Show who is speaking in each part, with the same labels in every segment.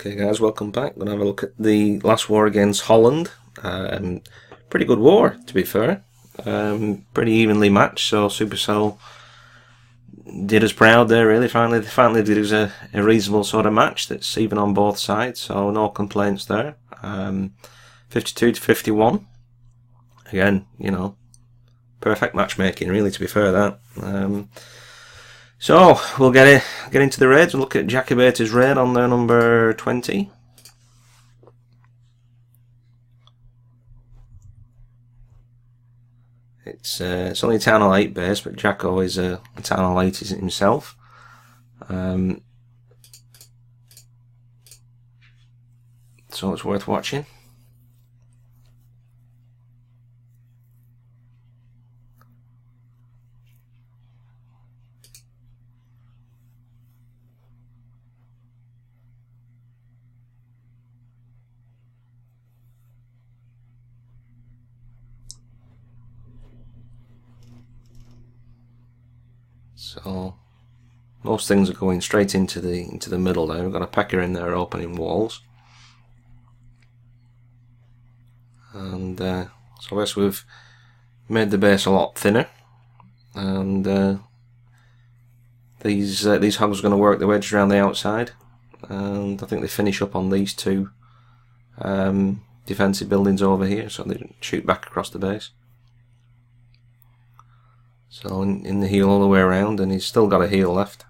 Speaker 1: Okay guys, welcome back. We're going to have a look at the last war against Holland. Pretty good war, to be fair. Pretty evenly matched, so Supercell did us proud there, really. Finally did us a reasonable sort of match that's even on both sides, so no complaints there. 52 to 51. Again, you know, perfect matchmaking, really, to be fair, that. So we'll get into the raids and look at Jacobata's raid on their number 20. It's only a Town Hall 8 base, but Jacko is a Town Hall 8 himself. So it's worth watching. So most things are going straight into the middle now. We've got a Pecker in there opening walls, and so I guess we've made the base a lot thinner, and these hogs are going to work their wedge around the outside, and I think they finish up on these two defensive buildings over here, so they shoot back across the base. So in the heel all the way around, and he's still got a heel left.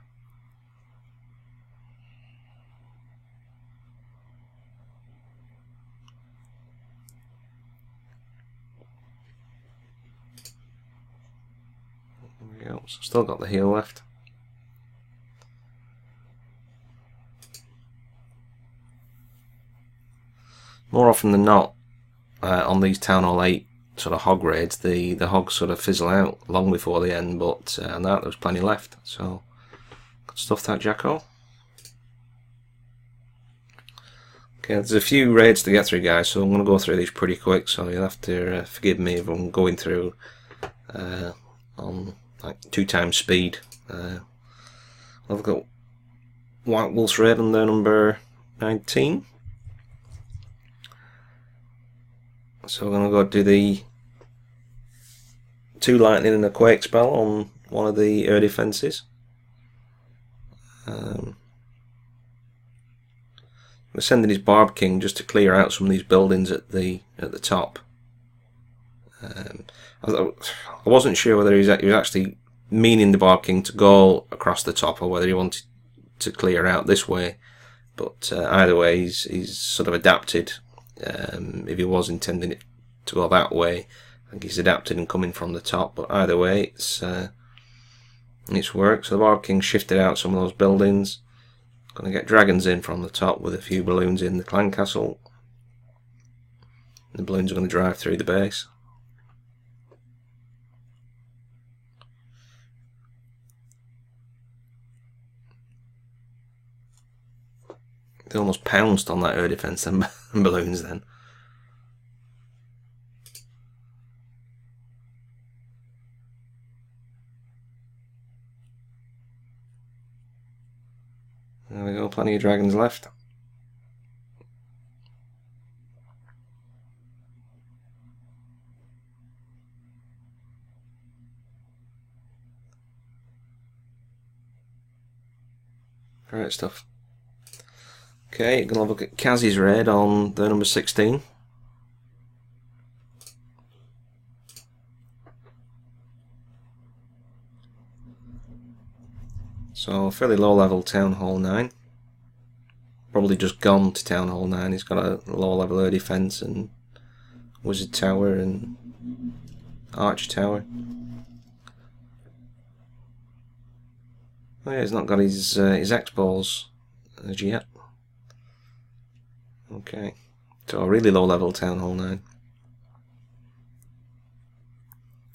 Speaker 1: There we go. So still got the heel left. More often than not, on these Town Hall 8 sort of hog raids, the hogs sort of fizzle out long before the end, but on that there was plenty left. So good stuff, that Jacko. Okay, there's a few raids to get through, guys, so I'm going to go through these pretty quick, so you'll have to forgive me if I'm going through on like 2 times speed. I've got White Wolf's raid on their number 19. So we're going to go do the 2 lightning and a quake spell on one of the air defences. We're sending his Barb King just to clear out some of these buildings at the top. I wasn't sure whether he was actually meaning the Barb King to go across the top or whether he wanted to clear out this way. But either way, he's sort of adapted. If he was intending it to go that way, I think he's adapted and coming from the top. But either way, it's worked. So the Barb King shifted out some of those buildings. Going to get dragons in from the top with a few balloons in the clan castle. The balloons are going to drive through the base. They almost pounced on that air defense and balloons then. There we go, plenty of dragons left. Great stuff. Okay, gonna look at Kaz's raid on the number 16. So fairly low level Town Hall 9. Probably just gone to Town Hall 9. He's got a low level air defense and Wizard Tower and Archer Tower. Oh yeah, he's not got his X-Balls as yet. Okay, so a really low level Town Hall 9.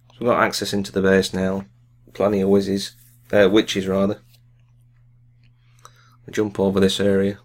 Speaker 1: So we've got access into the base now. Plenty of witches rather. We jump over this area.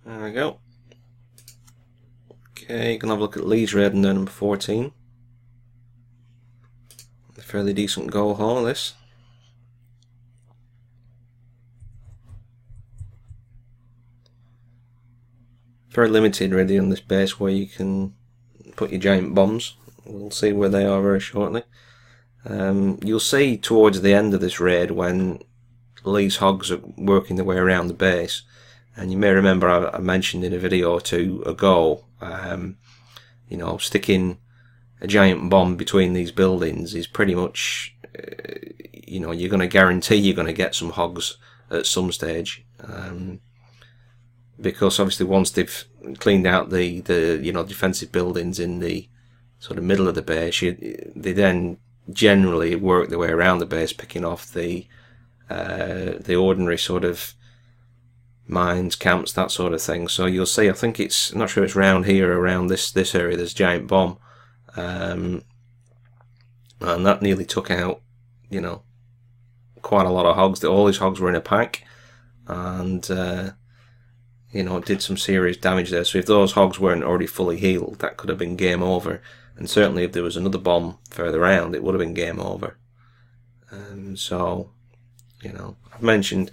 Speaker 1: There we go. Okay, you can have a look at Leeds Raid and number 14. A fairly decent goal haul, this. Very limited really on this base where you can put your giant bombs. We'll see where they are very shortly. You'll see towards the end of this raid when Lee's hogs are working their way around the base, and you may remember I mentioned in a video or two ago, you know, sticking a giant bomb between these buildings is pretty much, you know, you're going to guarantee you're going to get some hogs at some stage, because obviously once they've cleaned out the you know, defensive buildings in the sort of middle of the base, they then generally work their way around the base, picking off the ordinary sort of mines, camps, that sort of thing. So you'll see, I think it's, I'm not sure it's around here, around this area, there's a giant bomb, and that nearly took out, you know, quite a lot of hogs. All these hogs were in a pack, and you know, it did some serious damage there. So if those hogs weren't already fully healed, that could have been game over. And certainly if there was another bomb further around, it would have been game over. So, you know, I've mentioned,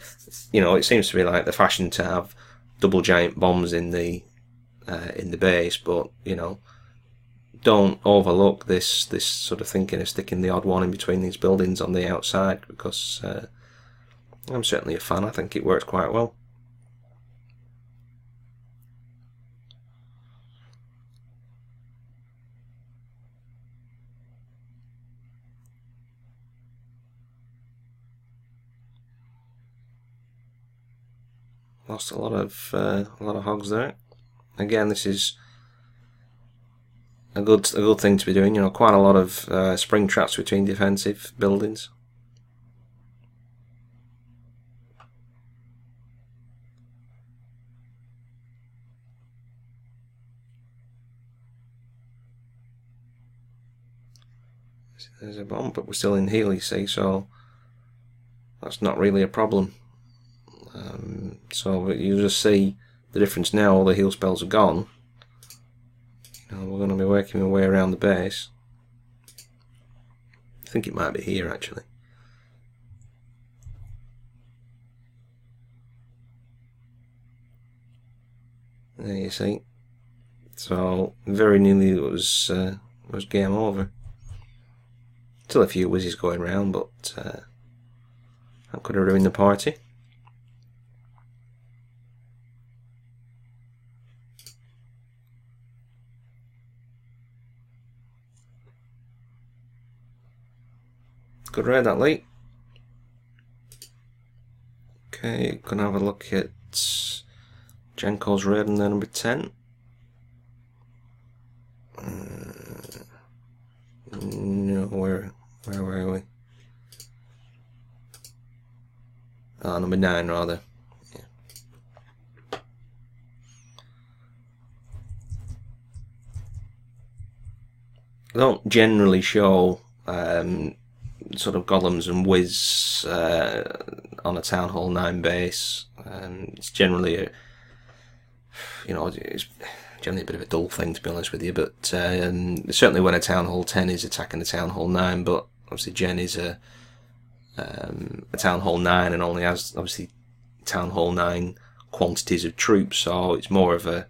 Speaker 1: you know, it seems to be like the fashion to have double giant bombs in the base, but, you know, don't overlook this sort of thinking of sticking the odd one in between these buildings on the outside, because I'm certainly a fan. I think it works quite well. Lost a lot of hogs there. Again, this is a good thing to be doing. You know, quite a lot of spring traps between defensive buildings. There's a bomb, but we're still in heal, you see, so that's not really a problem. So you just see the difference now. All the heal spells are gone. You know, we're going to be working our way around the base. I think it might be here actually. There you see. So very nearly it was game over. Still a few whizzes going around, but that could have ruined the party. Good raid that late. Okay, gonna have a look at Jenko's raid in there, number 10. No, where were we? Ah, number 9 rather. Yeah. I don't generally show sort of golems and whiz on a Town Hall 9 base. It's generally a, you know, it's generally a bit of a dull thing, to be honest with you, but certainly when a Town Hall 10 is attacking a Town Hall 9, but obviously Jen is a Town Hall 9 and only has obviously Town Hall 9 quantities of troops, so it's more of a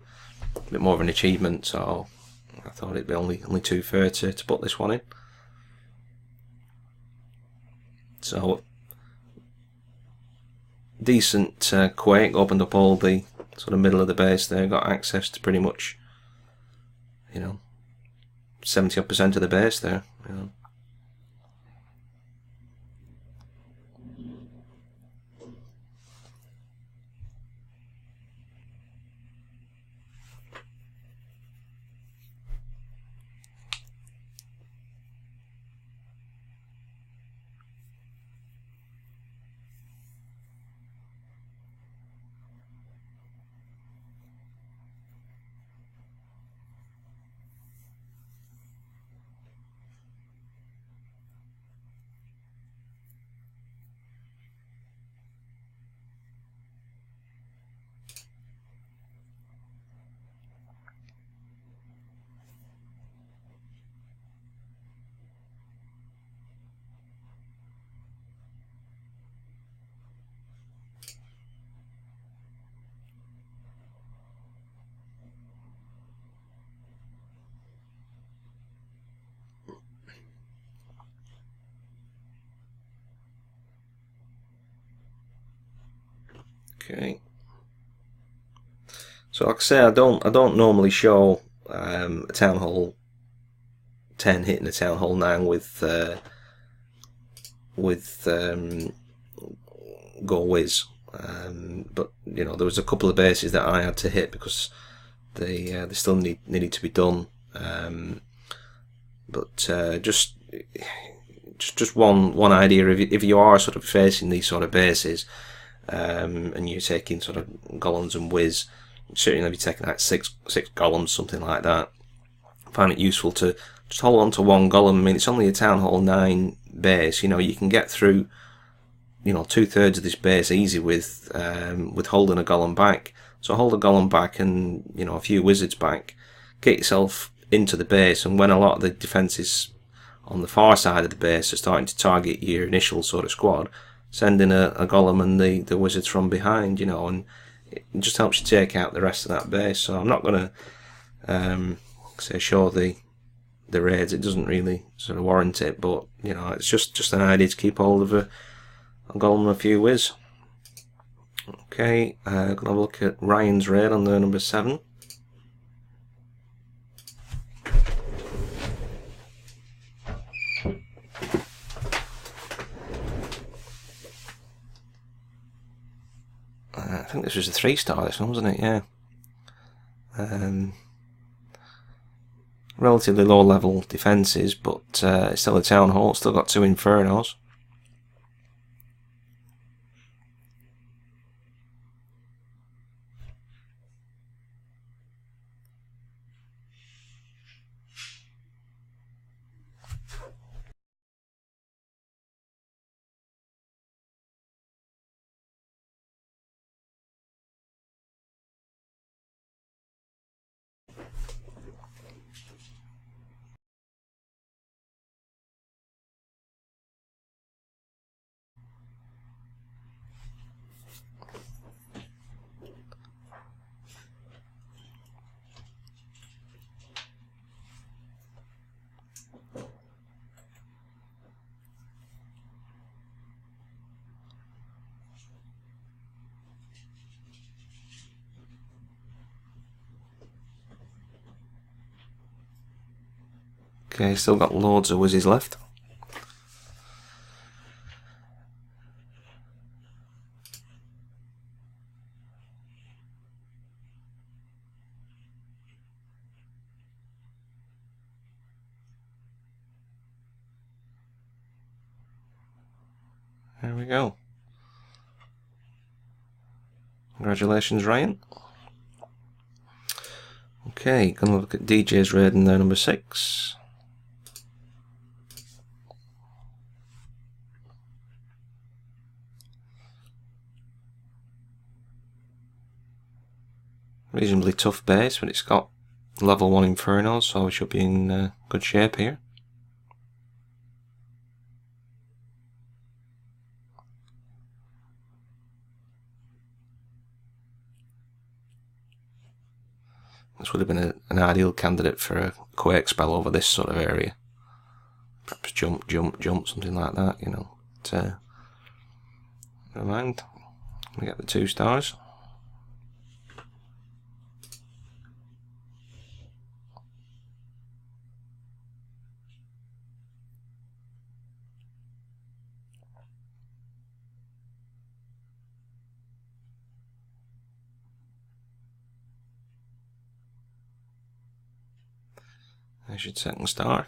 Speaker 1: bit more of an achievement, so I thought it'd be only too fair to put this one in. So decent quake, opened up all the sort of middle of the base there, got access to pretty much, you know, 70% of the base there, you know. Okay. So like I say, I don't normally show a Town Hall 10 hitting a Town Hall 9 with Go Whiz, but you know, there was a couple of bases that I had to hit because they still needed to be done. But just one idea, if you are sort of facing these sort of bases, and you're taking sort of golems and whiz, certainly if you're taking like six golems, something like that, I find it useful to just hold on to one golem. I mean, it's only a Town Hall 9 base. You know, you can get through, you know, 2/3 of this base easy with holding a golem back. So hold a golem back and, you know, a few wizards back, get yourself into the base, and when a lot of the defences on the far side of the base are starting to target your initial sort of squad, send in a golem and the wizards from behind, you know, and it just helps you take out the rest of that base. So I'm not going to say show the raids. It doesn't really sort of warrant it, but you know, it's just an idea to keep hold of a golem and a few whiz. Okay, gonna have a look at Ryan's raid on the number 7. I think this was a 3-star, this one, wasn't it? Yeah. Relatively low level defences, but it's still a Town Hall. It's still got 2 Infernos. Okay, still got loads of whizzes left. There we go. Congratulations, Ryan. Okay, gonna look at DJ's raid in there, number 6. Reasonably tough base, but it's got level 1 Infernos, so we should be in good shape here. This would have been an ideal candidate for a quake spell over this sort of area. Perhaps jump, something like that, you know. But, never mind. We get the 2 stars. There's your 2nd star.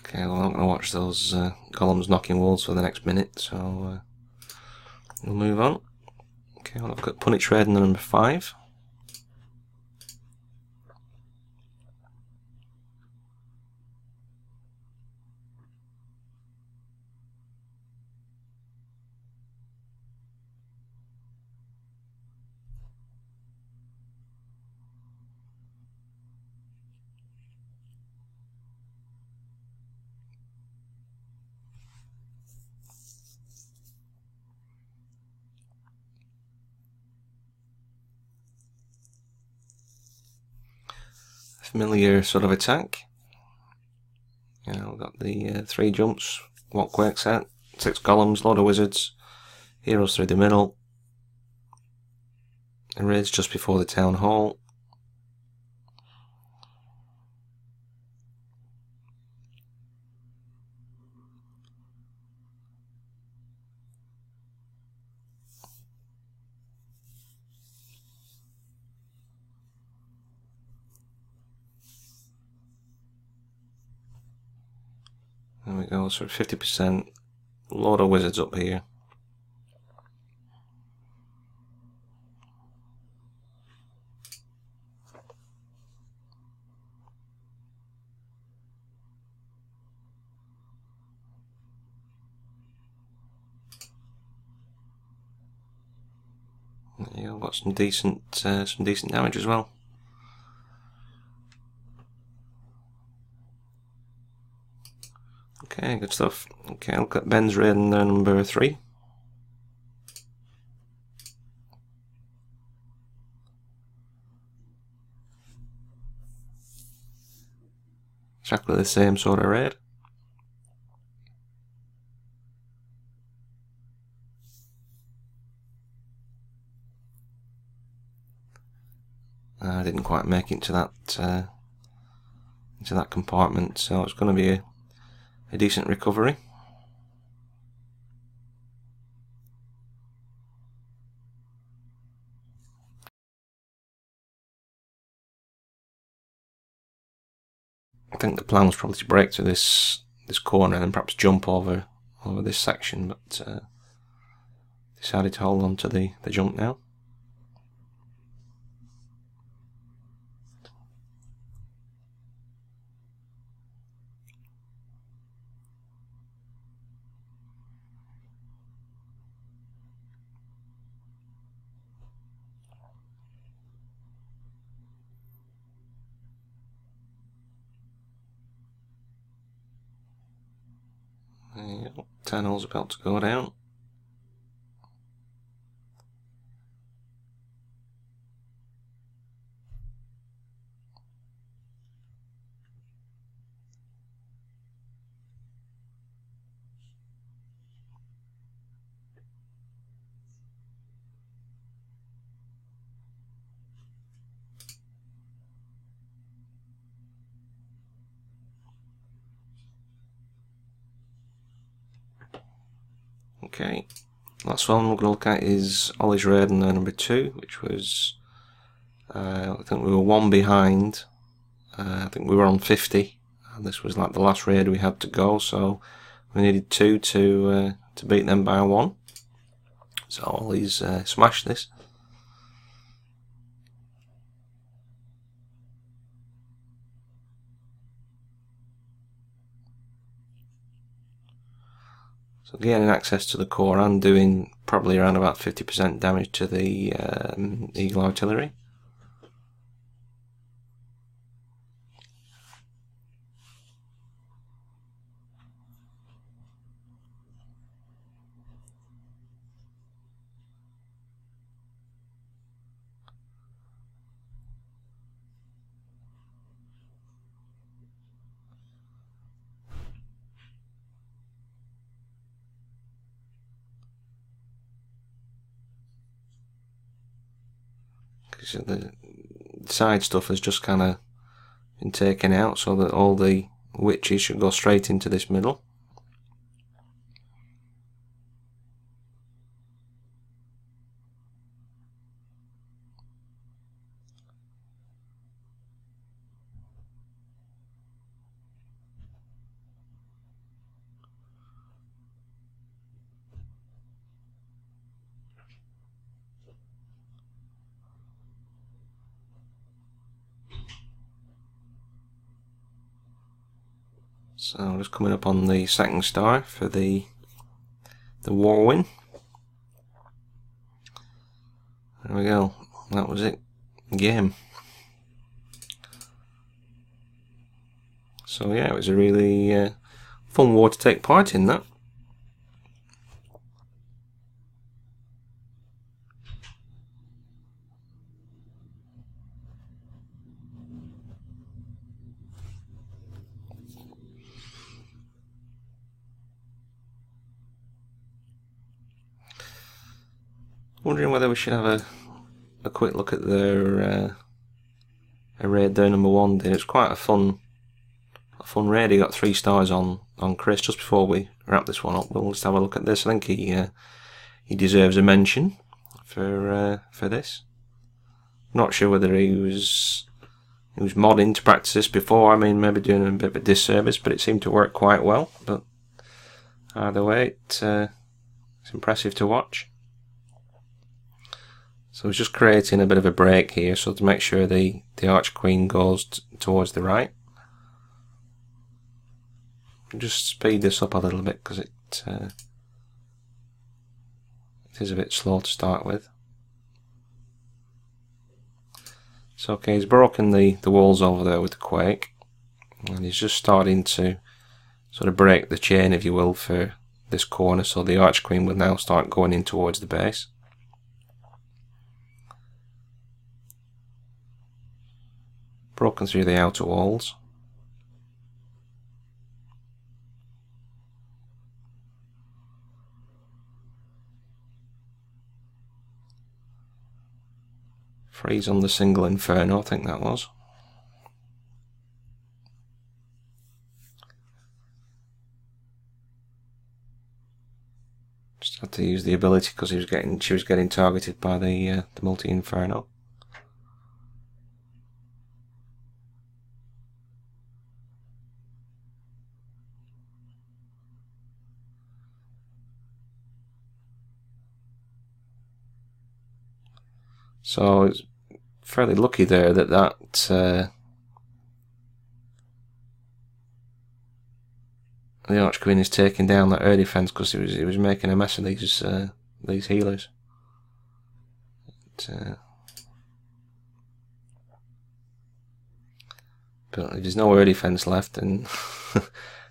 Speaker 1: Okay, well, I'm not going to watch those golems knocking walls for the next minute, so we'll move on. Okay, well, I've got Punish Raid in the number 5. familiar sort of attack. You know, we've got the 3 jumps, what quake set, 6 columns, load of wizards, heroes through the middle, and raids just before the town hall. There we go, so 50%, load of wizards up here. There you go, got some decent damage as well. Okay, good stuff. Okay, I'll look at Ben's raid in number 3. Exactly the same sort of raid. I didn't quite make it to that into that compartment, so it's going to be a decent recovery. I think the plan was probably to break through this corner and perhaps jump over this section, but decided to hold on to the jump now. Yep, tunnel's about to go down. Okay, last one we're going to look at is Ollie's raid in number 2, which was, I think we were 1 behind. I think we were on 50, and this was like the last raid we had to go, so we needed 2 to beat them by 1. So Ollie's smashed this. So gaining access to the core and doing probably around about 50% damage to the Eagle artillery. So the side stuff has just kind of been taken out so that all the witches should go straight into this middle. So just coming up on the 2nd star for the war win. There we go. That was it. Game. So yeah, it was a really fun war to take part in, that. Wondering whether we should have a quick look at their raid there, number 1. It's quite a fun raid. He got 3 stars on Chris. Just before we wrap this one up, we'll just have a look at this. I think he deserves a mention for this. Not sure whether he was modding to practice this before. I mean, maybe doing a bit of a disservice, but it seemed to work quite well. But either way, it's impressive to watch. So it's just creating a bit of a break here, so to make sure the Archer Queen goes towards the right. Just speed this up a little bit because it is a bit slow to start with. So okay, he's broken the walls over there with the quake, and he's just starting to sort of break the chain, if you will, for this corner, so the Archer Queen will now start going in towards the base. Broken through the outer walls. Freeze on the single Inferno, I think that was. Just had to use the ability because she was getting targeted by the multi Inferno. So it's fairly lucky there that the Archer Queen is taking down that air defense, because it was making a mess of these healers. But if there's no air defense left, and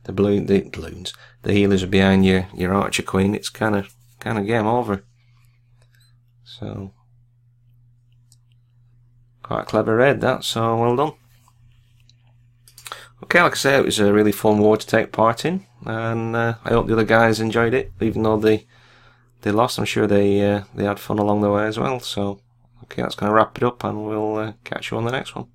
Speaker 1: the healers are behind your Archer Queen, it's kind of game over. So quite a clever raid that, so well done. Okay, like I say, it was a really fun war to take part in, and I hope the other guys enjoyed it, even though they lost. I'm sure they had fun along the way as well. So okay, that's going to wrap it up, and we'll catch you on the next one.